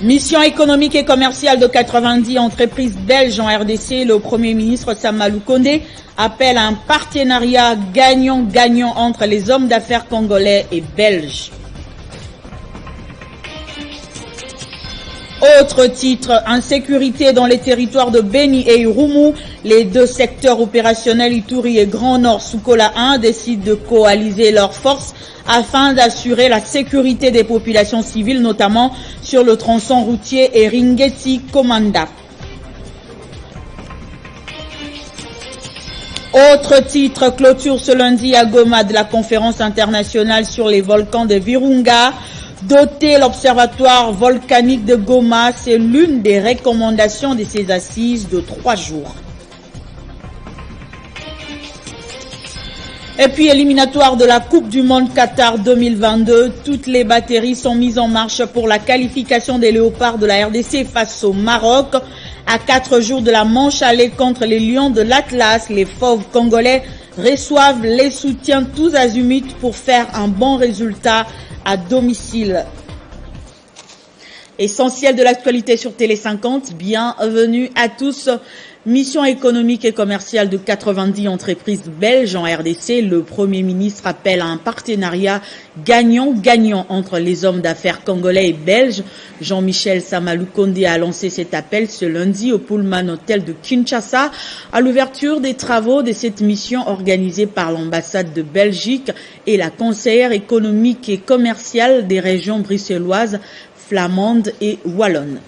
Mission économique et commerciale de 90 entreprises belges en RDC, le Premier ministre Sama Lukonde appelle à un partenariat gagnant-gagnant entre les hommes d'affaires congolais et belges. Autre titre, insécurité dans les territoires de Beni et Irumu. Les deux secteurs opérationnels Ituri et Grand Nord Soukola 1 décident de coaliser leurs forces afin d'assurer la sécurité des populations civiles, notamment sur le tronçon routier Eringeti-Komanda. Autre titre, clôture ce lundi à Goma de la conférence internationale sur les volcans de Virunga. Doter l'observatoire volcanique de Goma, c'est l'une des recommandations de ces assises de 3 jours. Et puis, éliminatoire de la Coupe du Monde Qatar 2022, toutes les batteries sont mises en marche pour la qualification des Léopards de la RDC face au Maroc. À 4 jours de la manche allée contre les Lions de l'Atlas, les Fauves congolais reçoivent les soutiens tous azimuts pour faire un bon résultat à domicile. Essentiel de l'actualité sur Télé 50, bienvenue à tous. Mission économique et commerciale de 90 entreprises belges en RDC, le Premier ministre appelle à un partenariat gagnant-gagnant entre les hommes d'affaires congolais et belges. Jean-Michel Sama Lukonde a lancé cet appel ce lundi au Pullman Hotel de Kinshasa à l'ouverture des travaux de cette mission organisée par l'ambassade de Belgique et la conseillère économique et commerciale des régions bruxelloises, flamandes et wallonnes.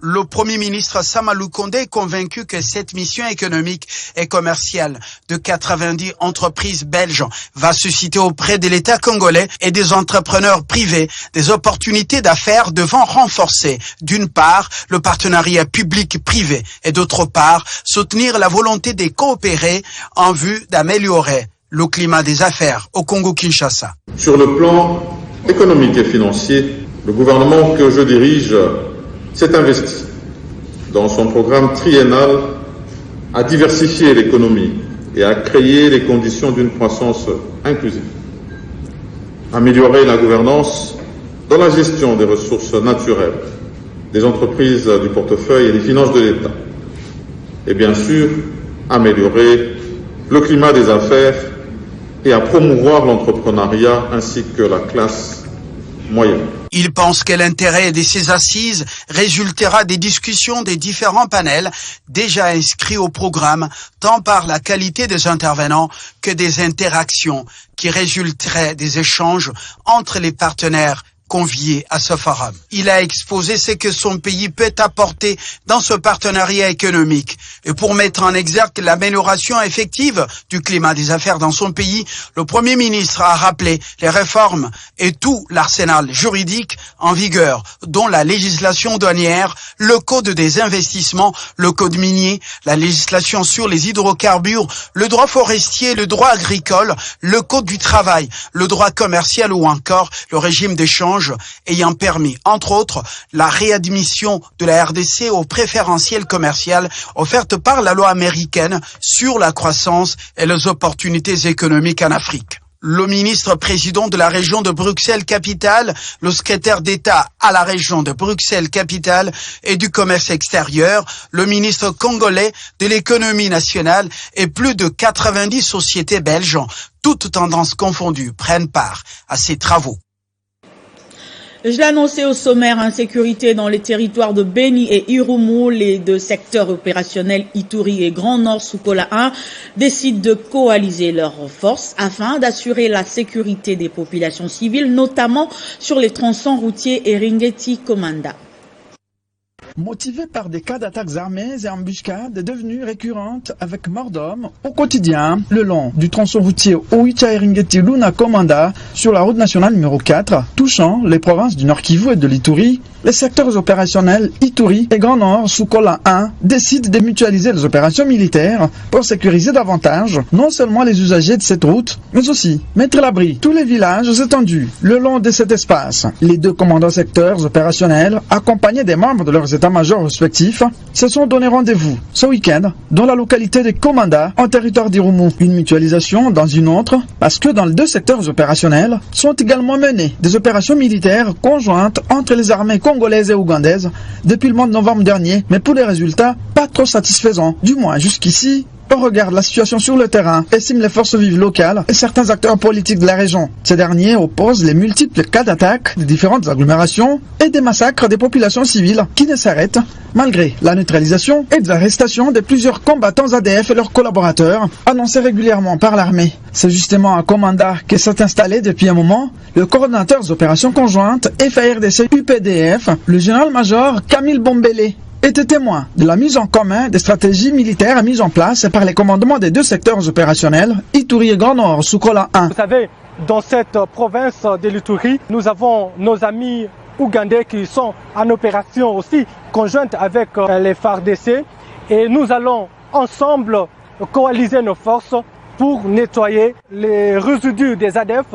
Le Premier ministre Sama Lukonde est convaincu que cette mission économique et commerciale de 90 entreprises belges va susciter auprès de l'État congolais et des entrepreneurs privés des opportunités d'affaires devant renforcer, d'une part, le partenariat public-privé et d'autre part, soutenir la volonté de coopérer en vue d'améliorer le climat des affaires au Congo-Kinshasa. Sur le plan économique et financier, le gouvernement que je dirige s'est investi dans son programme triennal à diversifier l'économie et à créer les conditions d'une croissance inclusive, améliorer la gouvernance dans la gestion des ressources naturelles, des entreprises du portefeuille et des finances de l'État, et bien sûr améliorer le climat des affaires et à promouvoir l'entrepreneuriat ainsi que la classe moyenne. Il pense que l'intérêt de ces assises résultera des discussions des différents panels déjà inscrits au programme, tant par la qualité des intervenants que des interactions qui résulteraient des échanges entre les partenaires conviés à ce forum. Il a exposé ce que son pays peut apporter dans ce partenariat économique. Et pour mettre en exergue l'amélioration effective du climat des affaires dans son pays, le Premier ministre a rappelé les réformes et tout l'arsenal juridique en vigueur, dont la législation douanière, le code des investissements, le code minier, la législation sur les hydrocarbures, le droit forestier, le droit agricole, le code du travail, le droit commercial ou encore le régime d'échange ayant permis, entre autres, la réadmission de la RDC au préférentiel commercial offerte par la loi américaine sur la croissance et les opportunités économiques en Afrique. Le ministre-président de la région de Bruxelles-Capitale, le secrétaire d'État à la région de Bruxelles-Capitale et du commerce extérieur, le ministre congolais de l'économie nationale et plus de 90 sociétés belges, toutes tendances confondues, prennent part à ces travaux. Je l'ai annoncé au sommaire, insécurité dans les territoires de Beni et Irumu, les deux secteurs opérationnels Ituri et Grand Nord Soukola 1 décident de coaliser leurs forces afin d'assurer la sécurité des populations civiles, notamment sur les tronçons routiers Eringeti-Komanda. Motivés par des cas d'attaques armées et embuscades devenues récurrentes avec mort d'hommes au quotidien le long du tronçon routier Oicha-Eringeti-Luna-Komanda sur la route nationale numéro 4, touchant les provinces du Nord Kivu et de l'Ituri, les secteurs opérationnels Ituri et Grand Nord Soukola 1 décident de mutualiser les opérations militaires pour sécuriser davantage non seulement les usagers de cette route, mais aussi mettre à l'abri tous les villages étendus le long de cet espace. Les deux commandants secteurs opérationnels, accompagnés des membres de leurs états-majors respectifs, se sont donné rendez-vous ce week-end dans la localité de Komanda, en territoire d'Irumu. Une mutualisation dans une autre, parce que dans les deux secteurs opérationnels sont également menées des opérations militaires conjointes entre les armées congolaises et ougandaises depuis le mois de novembre dernier, mais pour les résultats, pas trop satisfaisants, du moins jusqu'ici. On regarde la situation sur le terrain, estiment les forces vives locales et certains acteurs politiques de la région. Ces derniers opposent les multiples cas d'attaques des différentes agglomérations et des massacres des populations civiles qui ne s'arrêtent malgré la neutralisation et des arrestations de plusieurs combattants ADF et leurs collaborateurs annoncés régulièrement par l'armée. C'est justement à Komanda que s'est installé depuis un moment le coordonnateur des opérations conjointes FARDC-UPDF, le général-major Camille Bombele, était témoin de la mise en commun des stratégies militaires mises en place par les commandements des deux secteurs opérationnels, Ituri et Grand Nord, Soukrola 1. Vous savez, dans cette province de l'Ituri, nous avons nos amis ougandais qui sont en opération aussi conjointe avec les FARDC et nous allons ensemble coaliser nos forces pour nettoyer les résidus des ADF.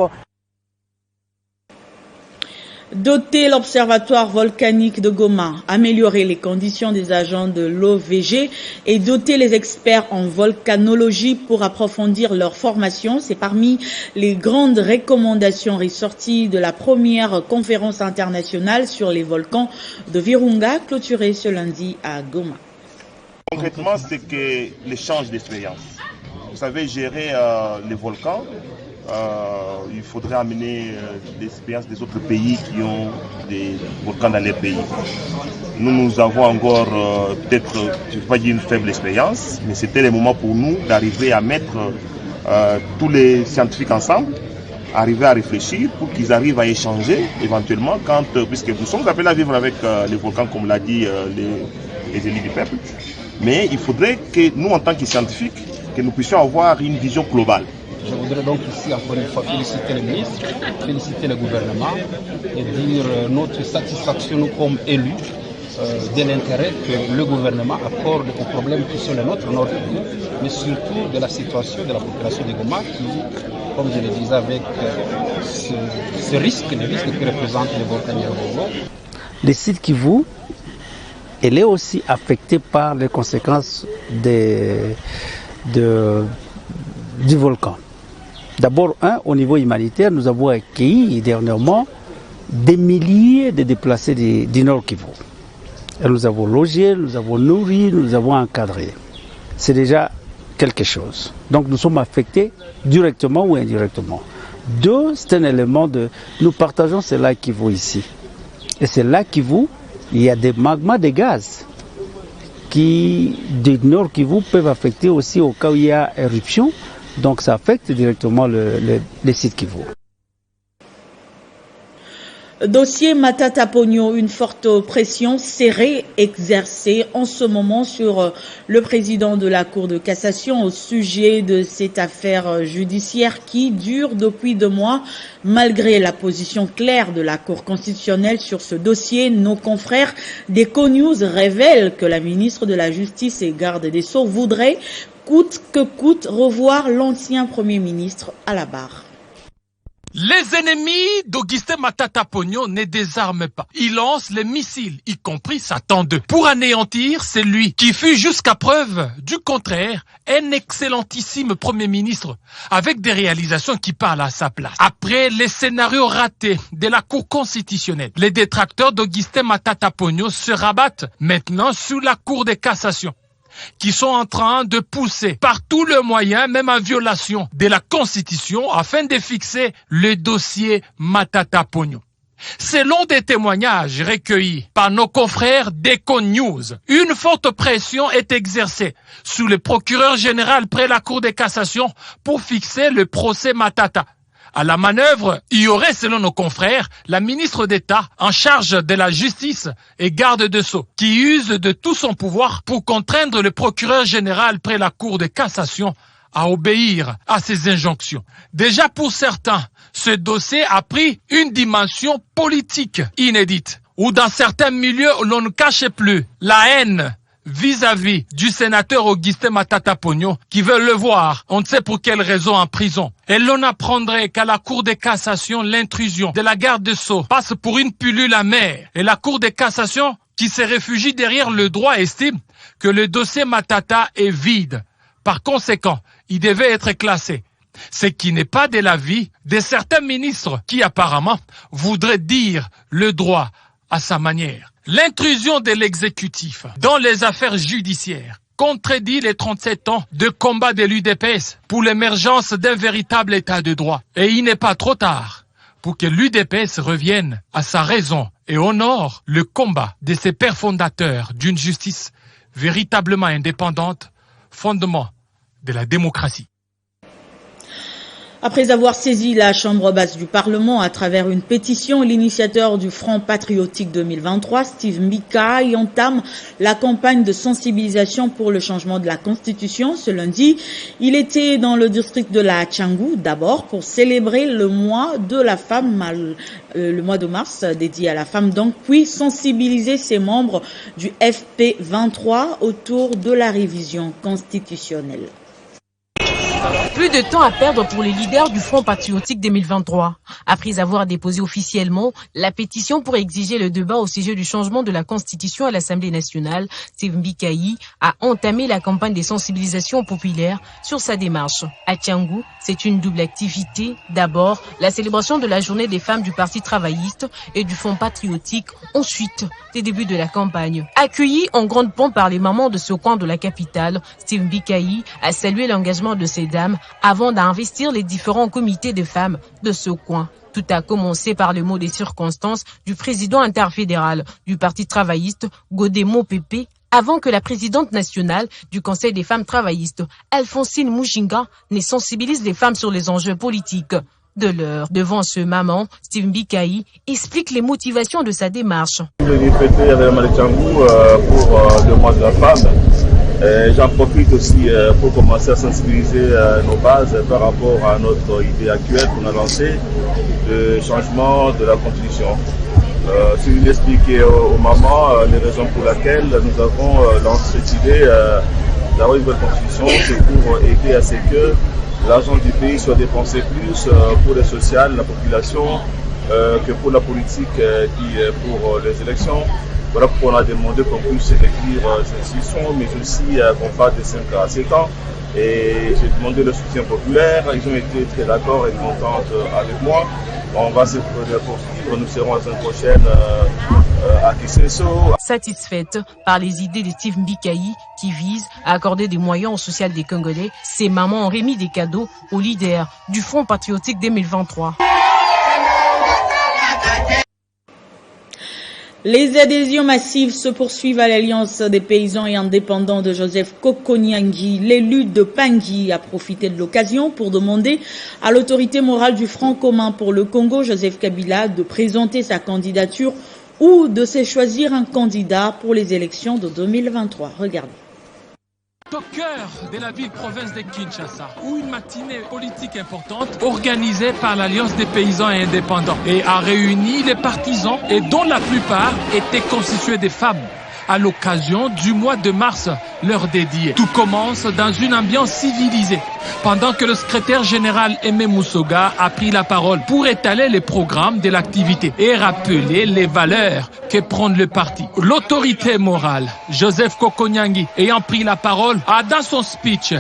Doter l'observatoire volcanique de Goma, améliorer les conditions des agents de l'OVG et doter les experts en volcanologie pour approfondir leur formation, c'est parmi les grandes recommandations ressorties de la première conférence internationale sur les volcans de Virunga, clôturée ce lundi à Goma. Concrètement, c'est que l'échange d'expérience. Vous savez, gérer les volcans, il faudrait amener l'expérience des autres pays qui ont des volcans dans les pays. Nous avons encore peut-être, je ne vais pas dire une faible expérience, mais c'était le moment pour nous d'arriver à mettre tous les scientifiques ensemble, arriver à réfléchir pour qu'ils arrivent à échanger éventuellement puisque nous sommes appelés à vivre avec les volcans, comme l'a dit les élus du peuple. Mais il faudrait que nous, en tant que scientifiques, que nous puissions avoir une vision globale. Je voudrais donc ici encore une fois féliciter le ministre, féliciter le gouvernement et dire notre satisfaction nous comme élus de l'intérêt que le gouvernement accorde aux problèmes qui sont les nôtres, notre pays, mais surtout de la situation de la population de Goma qui, comme je le disais, avec ce risque, le risque que représente le volcan Nyiragongo. Le site Kivu, elle est aussi affectée par les conséquences du volcan. D'abord, au niveau humanitaire, nous avons accueilli dernièrement des milliers de déplacés du Nord Kivu. Et nous avons logé, nous avons nourri, nous avons encadré. C'est déjà quelque chose. Donc nous sommes affectés directement ou indirectement. Deux, c'est un élément nous partageons ce lac Kivu ici. Et ce lac Kivu, il y a des magmas de gaz qui, du Nord Kivu, peuvent affecter aussi au cas où il y a éruption. Donc ça affecte directement les sites Kivu. Dossier Matata Ponyo, une forte pression serrée exercée en ce moment sur le président de la Cour de cassation au sujet de cette affaire judiciaire qui dure depuis 2 mois. Malgré la position claire de la Cour constitutionnelle sur ce dossier, nos confrères d'Econews révèlent que la ministre de la Justice et garde des Sceaux voudrait coûte que coûte revoir l'ancien Premier ministre à la barre. Les ennemis d'Augustin Matata Ponyo ne désarment pas. Ils lancent les missiles, y compris Satan 2, pour anéantir celui qui fut jusqu'à preuve du contraire un excellentissime Premier ministre avec des réalisations qui parlent à sa place. Après les scénarios ratés de la Cour constitutionnelle, les détracteurs d'Augustin Matata Ponyo se rabattent maintenant sur la Cour de cassation, qui sont en train de pousser par tous les moyens, même en violation de la Constitution, afin de fixer le dossier Matata Ponyo. Selon des témoignages recueillis par nos confrères d'Econews, une forte pression est exercée sur le procureur général près la Cour de cassation pour fixer le procès Matata. À la manœuvre, il y aurait, selon nos confrères, la ministre d'État en charge de la justice et garde des Sceaux, qui use de tout son pouvoir pour contraindre le procureur général près la Cour de cassation à obéir à ses injonctions. Déjà pour certains, ce dossier a pris une dimension politique inédite, où dans certains milieux, l'on ne cache plus la haine vis-à-vis du sénateur Augustin Matata Ponyo qui veut le voir, on ne sait pour quelle raison, en prison. Et l'on apprendrait qu'à la Cour de cassation, l'intrusion de la garde des Sceaux passe pour une pilule amère. Et la Cour de cassation, qui se réfugie derrière le droit, estime que le dossier Matata est vide. Par conséquent, il devait être classé. Ce qui n'est pas de l'avis de certains ministres qui apparemment voudraient dire le droit à sa manière. L'intrusion de l'exécutif dans les affaires judiciaires contredit les 37 ans de combat de l'UDPS pour l'émergence d'un véritable état de droit. Et il n'est pas trop tard pour que l'UDPS revienne à sa raison et honore le combat de ses pères fondateurs d'une justice véritablement indépendante, fondement de la démocratie. Après avoir saisi la Chambre basse du Parlement à travers une pétition, l'initiateur du Front patriotique 2023, Steve Mbika, y entame la campagne de sensibilisation pour le changement de la Constitution. Ce lundi, il était dans le district de la Tchangou, d'abord pour célébrer le mois de la femme, le mois de mars dédié à la femme, donc, puis sensibiliser ses membres du FP23 autour de la révision constitutionnelle. Plus de temps à perdre pour les leaders du Front patriotique 2023. Après avoir déposé officiellement la pétition pour exiger le débat au sujet du changement de la Constitution à l'Assemblée nationale, Steve Mbika a entamé la campagne de sensibilisation populaire sur sa démarche. À Tchangou, c'est une double activité. D'abord, la célébration de la journée des femmes du Parti travailliste et du Front patriotique. Ensuite, les débuts de la campagne. Accueilli en grande pompe par les mamans de ce coin de la capitale, Steve Mbika a salué l'engagement de ces dames avant d'investir les différents comités de femmes de ce coin. Tout a commencé par le mot des circonstances du président interfédéral du Parti travailliste, Godemo Pépé, avant que la présidente nationale du Conseil des femmes travaillistes, Alphonsine Mujinga, ne sensibilise les femmes sur les enjeux politiques de l'heure. Devant ce maman, Steve Mbika explique les motivations de sa démarche. Je l'ai fêté avec Mme Tchangou pour le mois de la femme. J'en profite aussi pour commencer à sensibiliser nos bases par rapport à notre idée actuelle qu'on a lancée, le changement de la Constitution. Si vous expliquez aux mamans les raisons pour lesquelles nous avons lancé cette idée d'avoir une nouvelle Constitution, c'est pour aider à ce que l'argent du pays soit dépensé plus pour les sociales, la population, que pour la politique pour les élections. Voilà pourquoi on a demandé qu'on puisse réduire ces sons, mais aussi qu'on fasse des 5 à 7 ans. Et j'ai demandé le soutien populaire, ils ont été très d'accord et contents avec moi. On va se poursuivre, nous serons la semaine prochaine à Kisenso. Satisfaite par les idées de Steve Mbika qui visent à accorder des moyens aux sociales des Congolais, ces mamans ont remis des cadeaux aux leaders du Front patriotique 2023. Les adhésions massives se poursuivent à l'Alliance des paysans et indépendants de Joseph Kokonyangi. L'élu de Pangui a profité de l'occasion pour demander à l'autorité morale du Front commun pour le Congo, Joseph Kabila, de présenter sa candidature ou de se choisir un candidat pour les élections de 2023. Regardez. Au cœur de la ville-province de Kinshasa, où une matinée politique importante organisée par l'Alliance des paysans et indépendants et a réuni les partisans et dont la plupart étaient constitués de femmes à l'occasion du mois de mars leur dédié. Tout commence dans une ambiance civilisée pendant que le secrétaire général Aimé Moussoga a pris la parole pour étaler les programmes de l'activité et rappeler les valeurs que prend le parti. L'autorité morale, Joseph Kokonyangi, ayant pris la parole, a dans son speech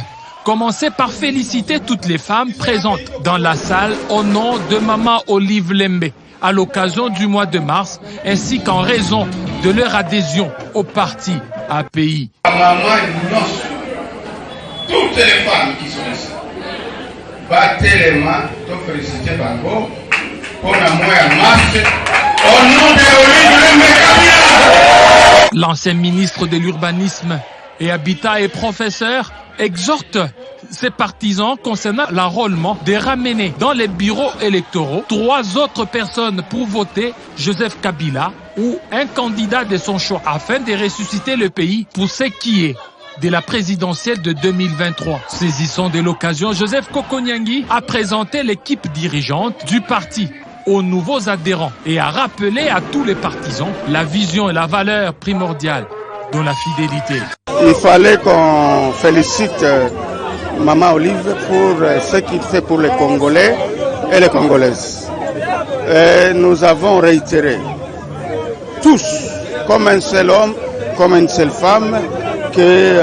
commencé par féliciter toutes les femmes présentes dans la salle au nom de Maman Olive Lembe à l'occasion du mois de mars, ainsi qu'en raison de leur adhésion au parti API. Toutes les femmes qui sont ici, battez les mains pour féliciter Bango pour la mois de mars au nom de Olive Lembe. L'ancien ministre de l'Urbanisme et Habitat et professeur exhorte ses partisans concernant l'enrôlement de ramener dans les bureaux électoraux 3 autres personnes pour voter Joseph Kabila ou un candidat de son choix afin de ressusciter le pays pour ce qui est de la présidentielle de 2023. Saisissant de l'occasion, Joseph Kokonyangi a présenté l'équipe dirigeante du parti aux nouveaux adhérents et a rappelé à tous les partisans la vision et la valeur primordiale de la fidélité. Il fallait qu'on félicite Maman Olive pour ce qu'il fait pour les Congolais et les Congolaises. Et nous avons réitéré tous, comme un seul homme, comme une seule femme, que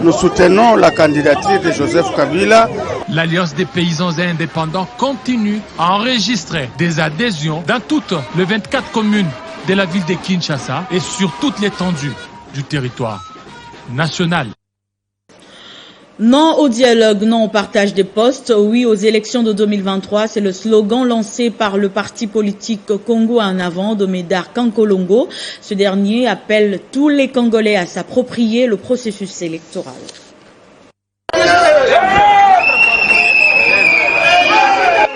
nous soutenons la candidature de Joseph Kabila. L'Alliance des paysans et indépendants continue à enregistrer des adhésions dans toutes les 24 communes de la ville de Kinshasa et sur toute l'étendue du territoire national. Non au dialogue, non au partage des postes, oui aux élections de 2023. C'est le slogan lancé par le parti politique Congo en avant de Médard Kankolongo. Ce dernier appelle tous les Congolais à s'approprier le processus électoral.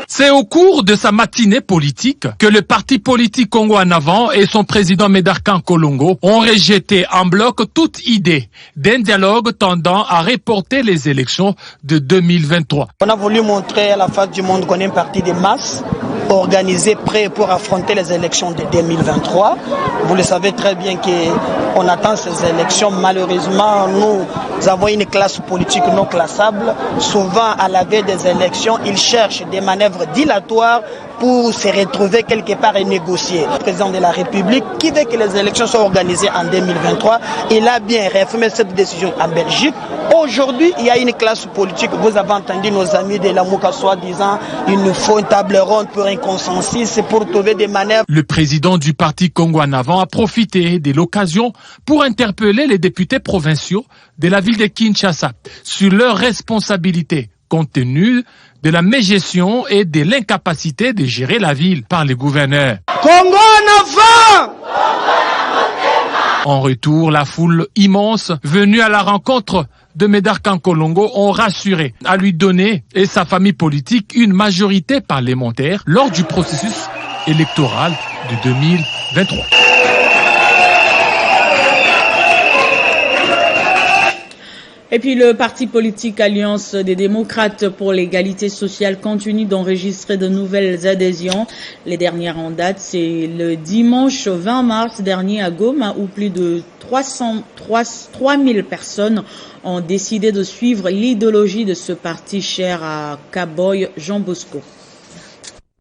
C'est au cours de sa matinée politique que le parti politique Congo en avant et son président Médard Kankolongo ont rejeté en bloc toute idée d'un dialogue tendant à reporter les élections de 2023. On a voulu montrer à la face du monde qu'on est un parti de masse, organisé, prêt pour affronter les élections de 2023. Vous le savez très bien qu'on attend ces élections. Malheureusement, nous avons une classe politique non classable. Souvent, à la veille des élections, ils cherchent des manœuvres dilatoires pour se retrouver quelque part et négocier. Le président de la République, qui veut que les élections soient organisées en 2023, il a bien réaffirmé cette décision en Belgique. Aujourd'hui, il y a une classe politique. Vous avez entendu nos amis de la Moukassoa disant qu'il nous faut une table ronde pour un consensus, pour trouver des manœuvres. Le président du parti Congo en avant a profité de l'occasion pour interpeller les députés provinciaux de la ville de Kinshasa sur leurs responsabilités compte tenu de la mégestion et de l'incapacité de gérer la ville par les gouverneurs. Congo en avant! En retour, la foule immense venue à la rencontre de Médard Kankolongo ont rassuré à lui donner et sa famille politique une majorité parlementaire lors du processus électoral de 2023. Et puis le parti politique Alliance des démocrates pour l'égalité sociale continue d'enregistrer de nouvelles adhésions. Les dernières en date, c'est le dimanche 20 mars dernier à Goma où plus de 3000 personnes ont décidé de suivre l'idéologie de ce parti cher à Kaboy Jean Bosco.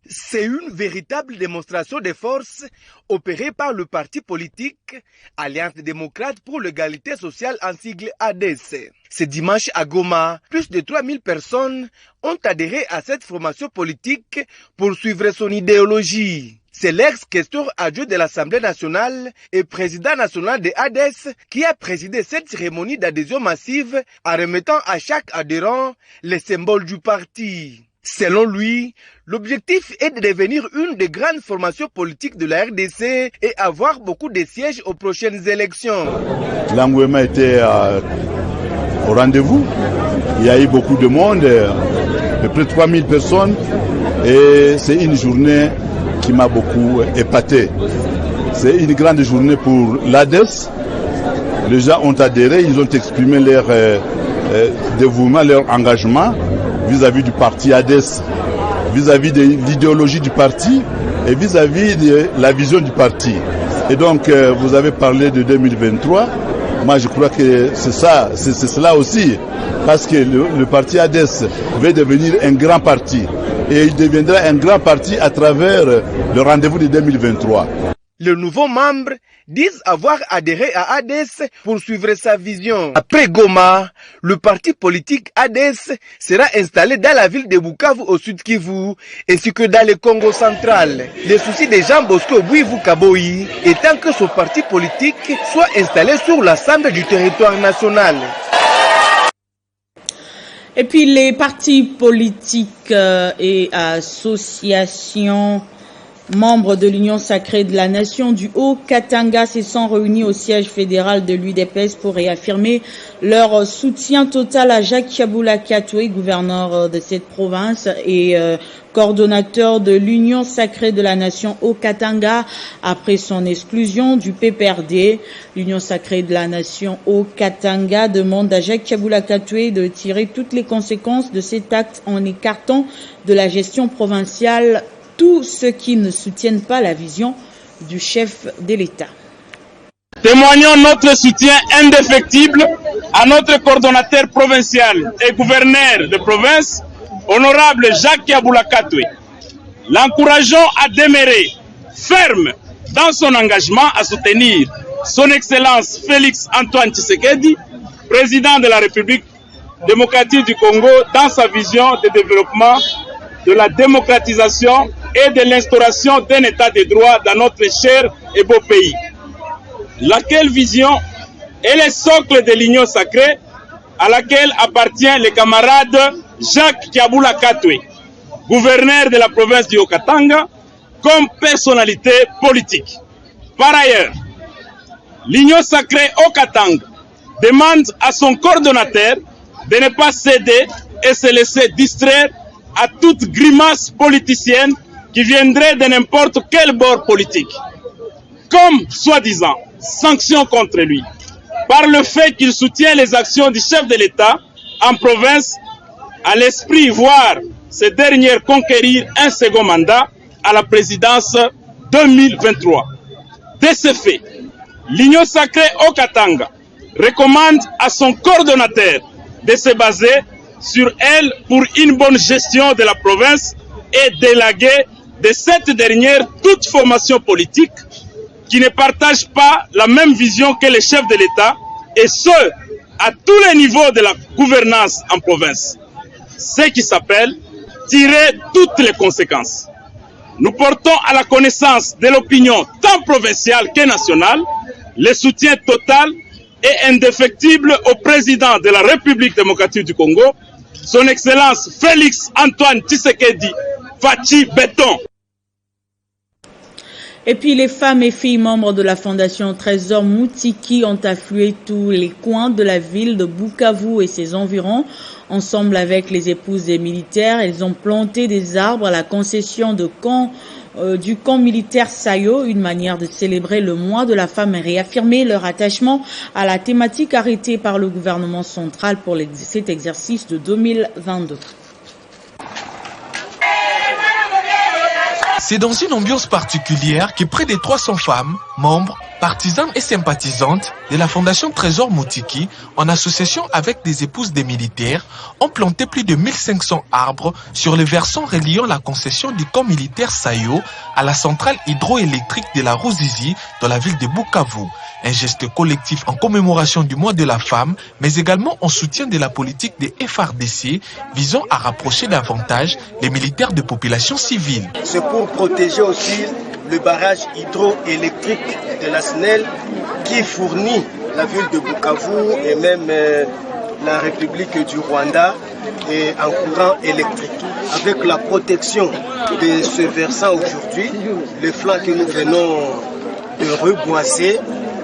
C'est une véritable démonstration de force opérée par le parti politique Alliance des démocrates pour l'égalité sociale en sigle ADC. Ce dimanche à Goma, plus de 3000 personnes ont adhéré à cette formation politique pour suivre son idéologie. C'est l'ex-questeur adjoint de l'Assemblée nationale et président national de ADS qui a présidé cette cérémonie d'adhésion massive en remettant à chaque adhérent les symboles du parti. Selon lui, l'objectif est de devenir une des grandes formations politiques de la RDC et avoir beaucoup de sièges aux prochaines élections. L'engouement était au rendez-vous. Il y a eu beaucoup de monde, à peu près 3000 personnes. Et c'est une journée qui m'a beaucoup épaté. C'est une grande journée pour l'ADES. Les gens ont adhéré, ils ont exprimé leur dévouement, leur engagement vis-à-vis du parti ADES, vis-à-vis de l'idéologie du parti et vis-à-vis de la vision du parti. Et donc, vous avez parlé de 2023. Moi, je crois que c'est ça, c'est cela aussi. Parce que le parti ADES veut devenir un grand parti. Et il deviendra un grand parti à travers le rendez-vous de 2023. Les nouveaux membres disent avoir adhéré à ADES pour suivre sa vision. Après Goma, le parti politique ADES sera installé dans la ville de Bukavu au sud Kivu, ainsi que dans le Congo central. Le souci de Jean Bosco Bouivou Kaboyi étant que son parti politique soit installé sur l'ensemble du territoire national. Et puis les partis politiques et associations membres de l'Union sacrée de la nation du Haut-Katanga se sont réunis au siège fédéral de l'UDPS pour réaffirmer leur soutien total à Jacques Kabula Katoué, gouverneur de cette province et coordonnateur de l'Union sacrée de la nation Haut-Katanga après son exclusion du PPRD. L'Union sacrée de la nation Haut-Katanga demande à Jacques Kabula Katoué de tirer toutes les conséquences de cet acte en écartant de la gestion provinciale tous ceux qui ne soutiennent pas la vision du chef de l'État. Témoignons notre soutien indéfectible à notre coordonnateur provincial et gouverneur de province, honorable Jacques Kabula Katoué. L'encourageons à demeurer ferme dans son engagement à soutenir son Excellence Félix Antoine Tshisekedi, président de la République démocratique du Congo, dans sa vision de développement, de la démocratisation et de l'instauration d'un état de droit dans notre cher et beau pays. Laquelle vision est le socle de l'union sacrée à laquelle appartient le camarade Jacques Kiabula Katwe, gouverneur de la province du Haut-Katanga, comme personnalité politique. Par ailleurs, l'union sacrée Haut-Katanga demande à son coordonnateur de ne pas céder et se laisser distraire à toute grimace politicienne qui viendrait de n'importe quel bord politique, comme soi-disant sanction contre lui, par le fait qu'il soutient les actions du chef de l'État en province, à l'esprit voir ces dernières conquérir un second mandat à la présidence 2023. De ce fait, l'Union sacrée Haut-Katanga recommande à son coordonnateur de se baser sur elle pour une bonne gestion de la province et d'élaguer de cette dernière toute formation politique qui ne partage pas la même vision que le chef de l'État, et ce, à tous les niveaux de la gouvernance en province. Ce qui s'appelle tirer toutes les conséquences. Nous portons à la connaissance de l'opinion tant provinciale que nationale le soutien total et indéfectible au président de la République démocratique du Congo, son Excellence Félix Antoine Tshisekedi Fachi Béton. Et puis les femmes et filles membres de la Fondation Trésor Moutiki ont afflué tous les coins de la ville de Bukavu et ses environs. Ensemble avec les épouses des militaires, elles ont planté des arbres à la concession de du camp militaire Sayo, une manière de célébrer le mois de la femme et réaffirmer leur attachement à la thématique arrêtée par le gouvernement central pour cet exercice de 2022. C'est dans une ambiance particulière que près de 300 femmes, membres, partisanes et sympathisantes de la Fondation Trésor Moutiki, en association avec des épouses des militaires, ont planté plus de 1500 arbres sur le versant reliant la concession du camp militaire Sayo à la centrale hydroélectrique de la Ruzizi dans la ville de Bukavu. Un geste collectif en commémoration du mois de la femme, mais également en soutien de la politique des FARDC visant à rapprocher davantage les militaires de populations civiles. C'est pour protéger aussi le barrage hydroélectrique de la SNEL qui fournit la ville de Bukavu et même la République du Rwanda en courant électrique. Avec la protection de ce versant aujourd'hui, le flanc que nous venons de reboiser,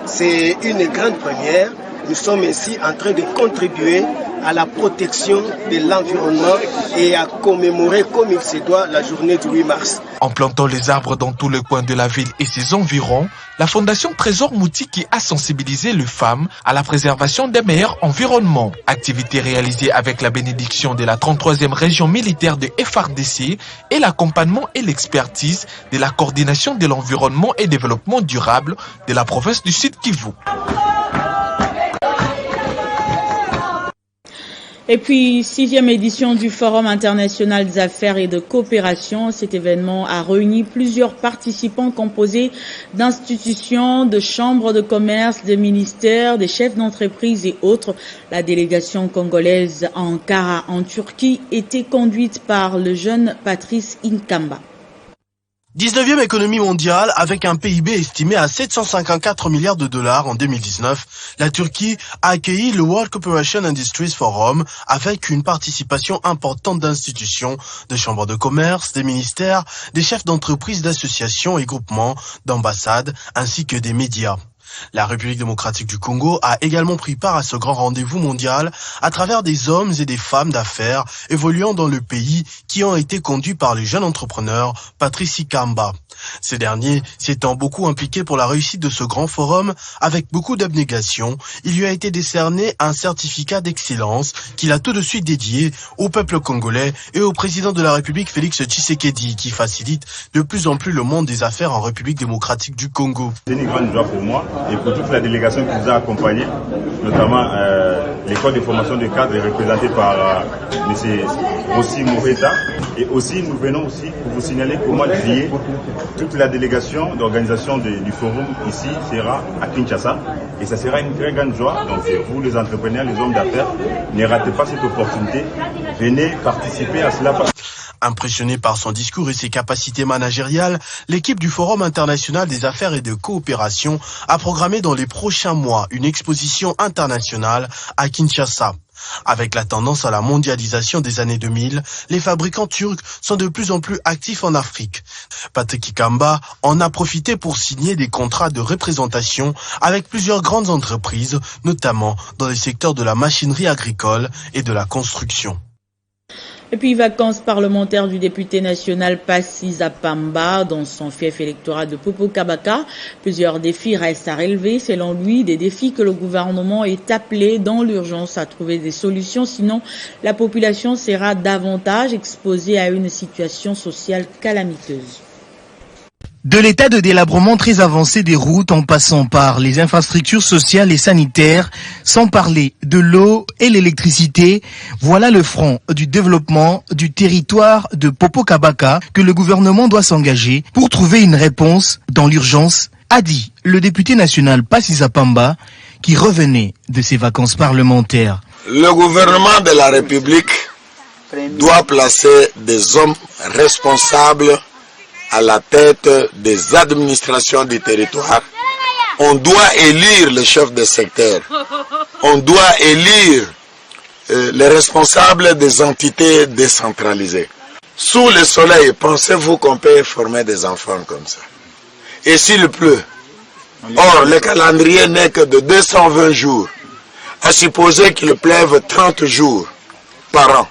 c'est une grande première. Nous sommes ici en train de contribuer à la protection de l'environnement et à commémorer comme il se doit la journée du 8 mars. En plantant les arbres dans tous les coins de la ville et ses environs, la Fondation Trésor Moutiki a sensibilisé les femmes à la préservation d'un meilleur environnement. Activité réalisée avec la bénédiction de la 33e région militaire de FARDC et l'accompagnement et l'expertise de la coordination de l'environnement et développement durable de la province du Sud Kivu. Et puis, 6e édition du Forum international des affaires et de coopération. Cet événement a réuni plusieurs participants composés d'institutions, de chambres de commerce, des ministères, des chefs d'entreprise et autres. La délégation congolaise à Ankara, en Turquie, était conduite par le jeune Patrice Inkamba. 19e économie mondiale avec un PIB estimé à 754 milliards de dollars en 2019, la Turquie a accueilli le World Cooperation Industries Forum avec une participation importante d'institutions, de chambres de commerce, des ministères, des chefs d'entreprise, d'associations et groupements, d'ambassades ainsi que des médias. La République démocratique du Congo a également pris part à ce grand rendez-vous mondial à travers des hommes et des femmes d'affaires évoluant dans le pays qui ont été conduits par le jeune entrepreneur Patrice Inkamba. Ces derniers s'étant beaucoup impliqués pour la réussite de ce grand forum avec beaucoup d'abnégation, il lui a été décerné un certificat d'excellence qu'il a tout de suite dédié au peuple congolais et au président de la République Félix Tshisekedi qui facilite de plus en plus le monde des affaires en République démocratique du Congo. C'est une grande joie pour moi et pour toute la délégation qui nous a accompagnés, notamment l'école de formation de cadres représentée par M. Rossi Moureta. Et aussi, nous venons aussi pour vous signaler qu'au mois de juillet, toute la délégation d'organisation du forum ici sera à Kinshasa. Et ça sera une très grande joie. Donc vous les entrepreneurs, les hommes d'affaires, ne ratez pas cette opportunité. Venez participer à cela. Impressionnée par son discours et ses capacités managériales, l'équipe du Forum international des affaires et de coopération a programmé dans les prochains mois une exposition internationale à Kinshasa. Avec la tendance à la mondialisation des années 2000, les fabricants turcs sont de plus en plus actifs en Afrique. Patrick Kamba en a profité pour signer des contrats de représentation avec plusieurs grandes entreprises, notamment dans les secteurs de la machinerie agricole et de la construction. Et puis, vacances parlementaires du député national Passisa Pamba dans son fief électoral de Popo Kabaka. Plusieurs défis restent à relever. Selon lui, des défis que le gouvernement est appelé dans l'urgence à trouver des solutions. Sinon, la population sera davantage exposée à une situation sociale calamiteuse. De l'état de délabrement très avancé des routes en passant par les infrastructures sociales et sanitaires, sans parler de l'eau et l'électricité, voilà le front du développement du territoire de Popo Kabaka que le gouvernement doit s'engager pour trouver une réponse dans l'urgence, a dit le député national Passisa Pamba qui revenait de ses vacances parlementaires. Le gouvernement de la République doit placer des hommes responsables à la tête des administrations du territoire. On doit élire le chef de secteur. On doit élire les responsables des entités décentralisées. Sous le soleil, pensez-vous qu'on peut former des enfants comme ça? Et s'il pleut? Or, le calendrier n'est que de 220 jours. À supposer qu'il pleuve 30 jours par an.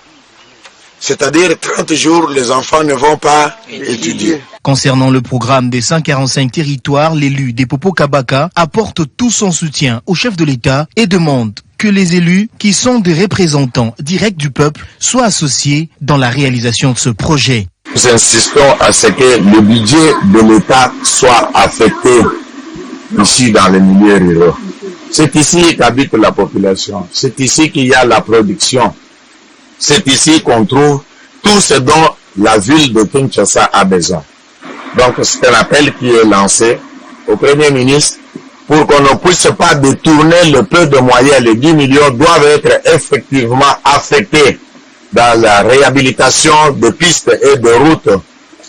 C'est-à-dire 30 jours, les enfants ne vont pas étudier. Concernant le programme des 145 territoires, l'élu des Popo Kabaka apporte tout son soutien au chef de l'État et demande que les élus, qui sont des représentants directs du peuple, soient associés dans la réalisation de ce projet. Nous insistons à ce que le budget de l'État soit affecté ici dans les milieux ruraux. C'est ici qu'habite la population. C'est ici qu'il y a la production. C'est ici qu'on trouve tout ce dont la ville de Kinshasa a besoin. Donc c'est un appel qui est lancé au Premier ministre pour qu'on ne puisse pas détourner le peu de moyens. Les 10 millions doivent être effectivement affectés dans la réhabilitation de pistes et de routes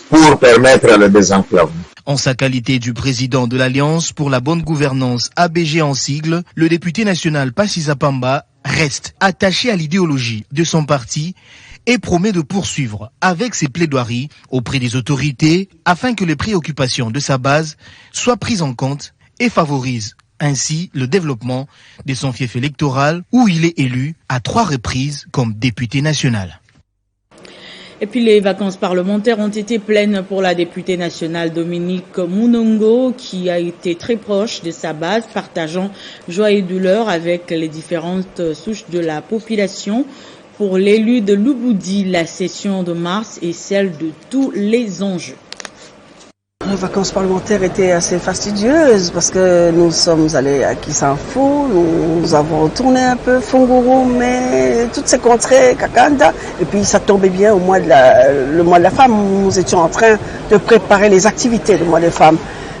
pour permettre le désenclavement. En sa qualité du président de l'Alliance pour la bonne gouvernance ABG en sigle, le député national Passisa Pamba reste attaché à l'idéologie de son parti et promet de poursuivre avec ses plaidoiries auprès des autorités afin que les préoccupations de sa base soient prises en compte et favorisent ainsi le développement de son fief électoral où il est élu à 3 reprises comme député national. Et puis les vacances parlementaires ont été pleines pour la députée nationale Dominique Munongo qui a été très proche de sa base, partageant joie et douleur avec les différentes souches de la population. Pour l'élu de Louboudi, la session de mars est celle de tous les enjeux. Les vacances parlementaires étaient assez fastidieuses parce que nous sommes allés à Kisanfou, nous avons tourné un peu Fongoro, mais toutes ces contrées, Kakanda, et puis ça tombait bien au le mois de la femme, nous étions en train de préparer les activités du mois des femmes.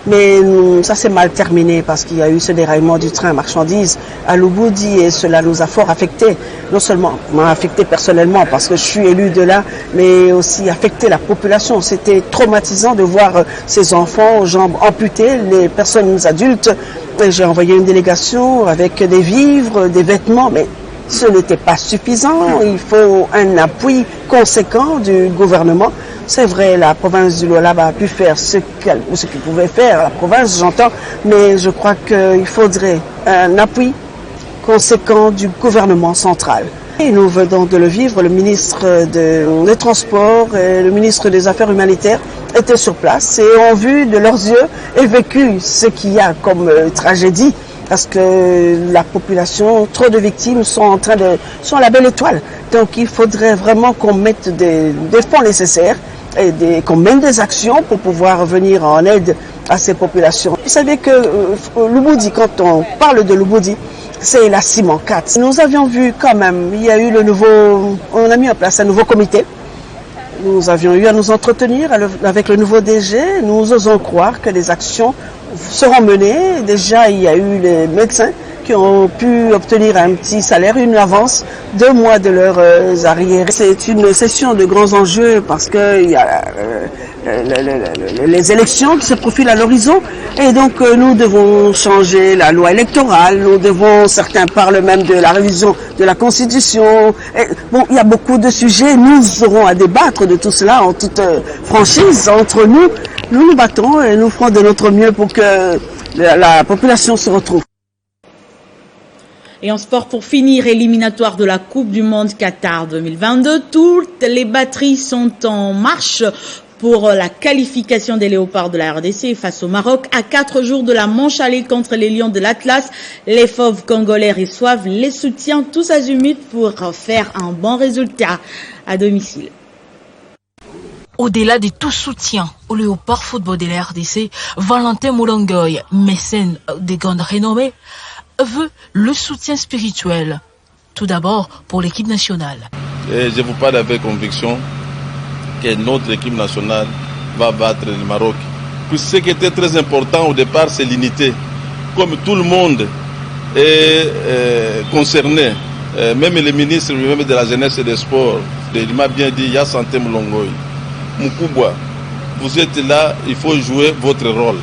Mais ça s'est mal terminé parce qu'il y a eu ce déraillement du train marchandises à Louboudi et cela nous a fort affecté. Non seulement m'a affecté personnellement parce que je suis élu de là, mais aussi affecté la population. C'était traumatisant de voir ces enfants aux jambes amputées, les personnes adultes. J'ai envoyé une délégation avec des vivres, des vêtements, mais ce n'était pas suffisant. Il faut un appui conséquent du gouvernement. C'est vrai, la province du Lualaba a pu faire ce qu'elle pouvait faire, la province j'entends, mais je crois qu'il faudrait un appui conséquent du gouvernement central. Et nous venons de le vivre, le ministre des Transports et le ministre des Affaires humanitaires étaient sur place et ont vu de leurs yeux et vécu ce qu'il y a comme tragédie. Parce que la population, trop de victimes sont à la belle étoile. Donc il faudrait vraiment qu'on mette des fonds nécessaires et qu'on mène des actions pour pouvoir venir en aide à ces populations. Vous savez que Louboudi, quand on parle de Louboudi, c'est la Ciment 4. Nous avions vu quand même, il y a eu on a mis en place un nouveau comité. Nous avions eu à nous entretenir avec le nouveau DG. Nous osons croire que les actions seront menées. Déjà, il y a eu les médecins qui qui ont pu obtenir un petit salaire, une avance, 2 mois de leurs arriérés. C'est une session de grands enjeux parce que il y a les élections qui se profilent à l'horizon et donc nous devons changer la loi électorale, certains parlent même de la révision de la Constitution. Et, bon, il y a beaucoup de sujets, nous aurons à débattre de tout cela en toute franchise entre nous. Nous nous battons et nous ferons de notre mieux pour que la population se retrouve. Et en sport, pour finir, éliminatoire de la Coupe du Monde Qatar 2022, toutes les batteries sont en marche pour la qualification des Léopards de la RDC face au Maroc. À 4 jours de la manche aller contre les Lions de l'Atlas, les Fauves congolais reçoivent les soutiens tous azimuts pour faire un bon résultat à domicile. Au-delà de tout soutien au Léopard Football de la RDC, Valentin Moulangoy, mécène de grande renommée, veut le soutien spirituel. Tout d'abord pour l'équipe nationale. Et je vous parle avec conviction que notre équipe nationale va battre le Maroc. Puis ce qui était très important au départ, c'est l'unité. Comme tout le monde est concerné, même le ministre lui-même de la Jeunesse et des Sports, il m'a bien dit, Yassante Moulangoy, Moukouba, vous êtes là, il faut jouer votre rôle.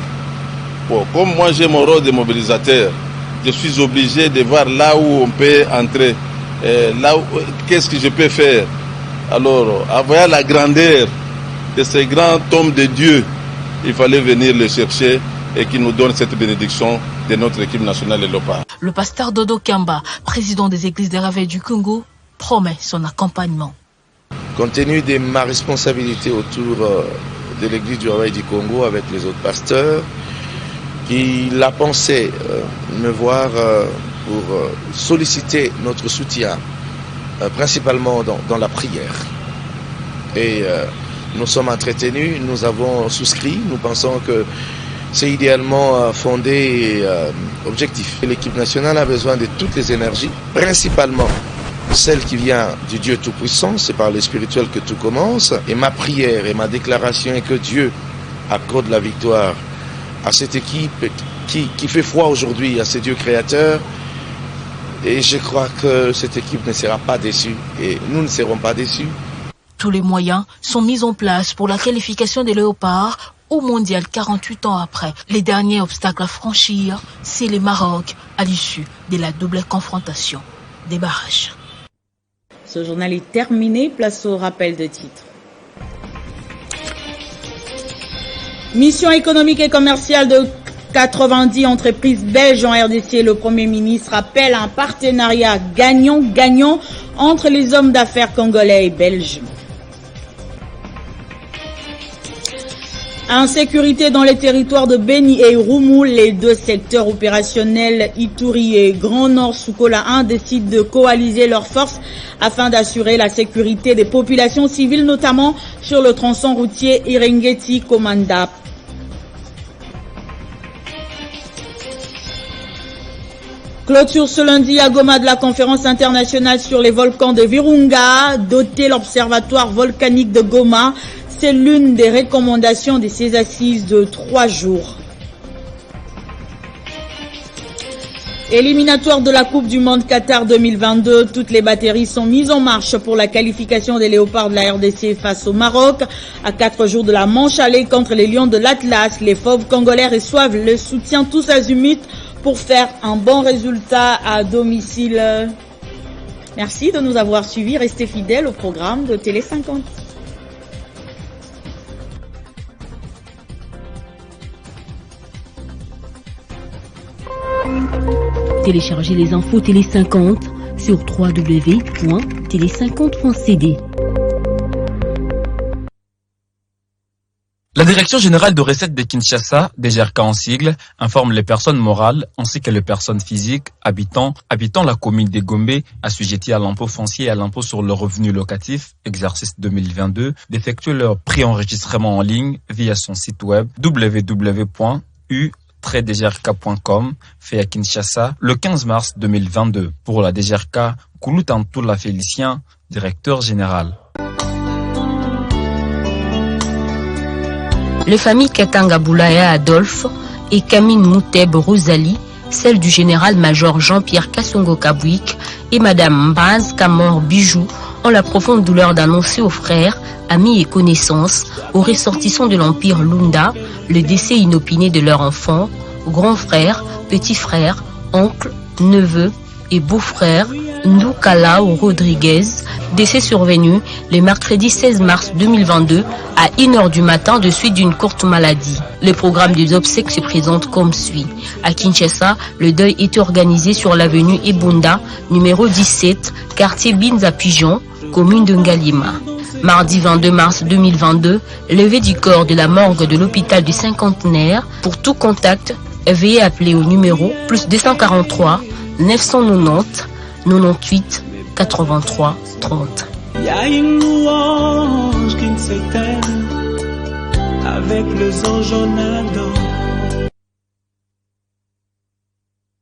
Bon, comme moi j'ai mon rôle de mobilisateur, je suis obligé de voir là où on peut entrer, qu'est-ce que je peux faire. Alors, avoir la grandeur de ces grands hommes de Dieu, il fallait venir les chercher et qu'ils nous donnent cette bénédiction de notre équipe nationale Léopard. Le pasteur Dodo Kamba, président des églises des Réveils du Congo, promet son accompagnement. Compte tenu de ma responsabilité autour de l'église du Réveil du Congo avec les autres pasteurs, il a pensé me voir pour solliciter notre soutien, principalement dans la prière. Et nous sommes entretenus, nous avons souscrit, nous pensons que c'est idéalement fondé et objectif. L'équipe nationale a besoin de toutes les énergies, principalement celle qui vient du Dieu Tout-Puissant, c'est par le spirituel que tout commence. Et ma prière et ma déclaration est que Dieu accorde la victoire à cette équipe qui fait froid aujourd'hui, à ce Dieu créateur. Et je crois que cette équipe ne sera pas déçue et nous ne serons pas déçus. Tous les moyens sont mis en place pour la qualification des Léopards au Mondial 48 ans après. Les derniers obstacles à franchir, c'est le Maroc à l'issue de la double confrontation des barrages. Ce journal est terminé, place au rappel de titres. Mission économique et commerciale de 90 entreprises belges en RDC. Le Premier ministre appelle un partenariat gagnant-gagnant entre les hommes d'affaires congolais et belges. Insécurité dans les territoires de Beni et Roumoul, les deux secteurs opérationnels Ituri et Grand Nord Soukola 1 décident de coaliser leurs forces afin d'assurer la sécurité des populations civiles, notamment sur le tronçon routier Irengeti-Komanda. Clôture ce lundi à Goma de la conférence internationale sur les volcans de Virunga. Doter l'observatoire volcanique de Goma, c'est l'une des recommandations de ces assises de 3 jours. Éliminatoire de la Coupe du Monde Qatar 2022, toutes les batteries sont mises en marche pour la qualification des Léopards de la RDC face au Maroc. À 4 jours de la manche aller contre les Lions de l'Atlas, les Fauves congolais reçoivent le soutien tous azimuts pour faire un bon résultat à domicile. Merci de nous avoir suivis. Restez fidèles au programme de Télé 50. Téléchargez les infos Télé 50 sur www.télé50.cd. La Direction générale de recettes de Kinshasa, DGRK en sigle, informe les personnes morales ainsi que les personnes physiques habitant la commune de Gombe assujetties à l'impôt foncier et à l'impôt sur le revenu locatif, exercice 2022, d'effectuer leur préenregistrement en ligne via son site web www.u-dgrk.com, fait à Kinshasa le 15 mars 2022. Pour la DGRK, Kouloutantoula Félicien, directeur général. Les familles Katanga Boulaya Adolphe et Kamine Mouteb Rosalie celle du général-major Jean-Pierre Kassongo Kabouik et Madame Mbaz Kamor Bijou ont la profonde douleur d'annoncer aux frères, amis et connaissances, aux ressortissants de l'Empire Lunda, le décès inopiné de leur enfant, grands frères, petits frères, oncles, neveux et beaux-frères, Ndoukalao Rodriguez, décès survenu le mercredi 16 mars 2022 à 1h du matin de suite d'une courte maladie. Le programme des obsèques se présente comme suit. À Kinshasa, le deuil est organisé sur l'avenue Ebunda, numéro 17, quartier Binza Pigeon, commune de Ngalima. Mardi 22 mars 2022, levée du corps de la morgue de l'hôpital du Cinquantenaire. Pour tout contact, veuillez appeler au numéro +243 990 98 83 30. Il y a une louange qui ne s'éteint avec les anges en ado.